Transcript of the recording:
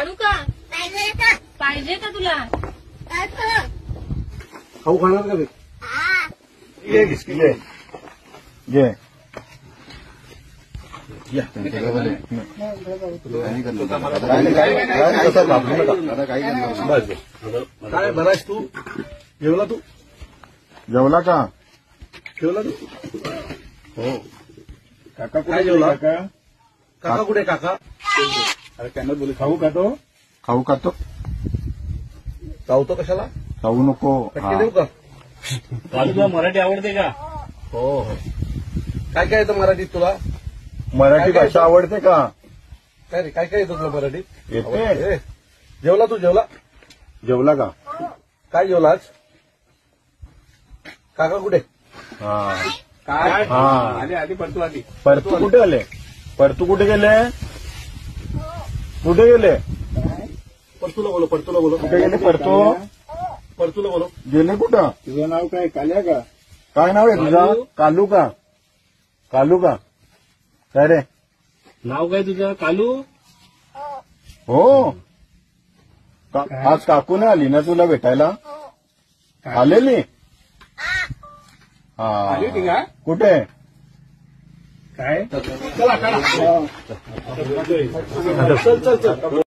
काढू का? पाहिजे का तुला? खाऊ खाणार का रे? घे बिस्किट घे. घे. काय बरायस तू? जेवला तू? जेवला का? जेवला तू? हो. काका काय जेवला? काका कुठे काका? अरे त्यांना बोल खाऊ का तो? खाऊ का तो? चावतो कशाला? खाऊ नको. नक्की देऊ का? तुला मराठी आवडते का? हो हो. काय काय येतं मराठीत तुला? मराठी काय भाषा आवडते का? काय रे काय काय येतं तुला मराठीत? येते. ए, जेवला तू जेवला? जेवला का? काय जेवला आज? काका कुठे? काय? हा. आधी पडतो आधी. परतू कुठे आले? परतू कुठे गेले? कुठे गेले? परतूला बोलो परतूला बोलो. कुठे गेले परतू? परतूला बोलो. गेले कुठं? तुझं नाव काय? काल्या का? काय नाव आहे तुझं? कालू का? कालू का? काय रे? नाव काय तुझं? कालू? हो. आज काकू नाही आली ना तुला भेटायला? आलेली? आली होती हा. का? कुठे? काय? चला काढा. चल चल चल.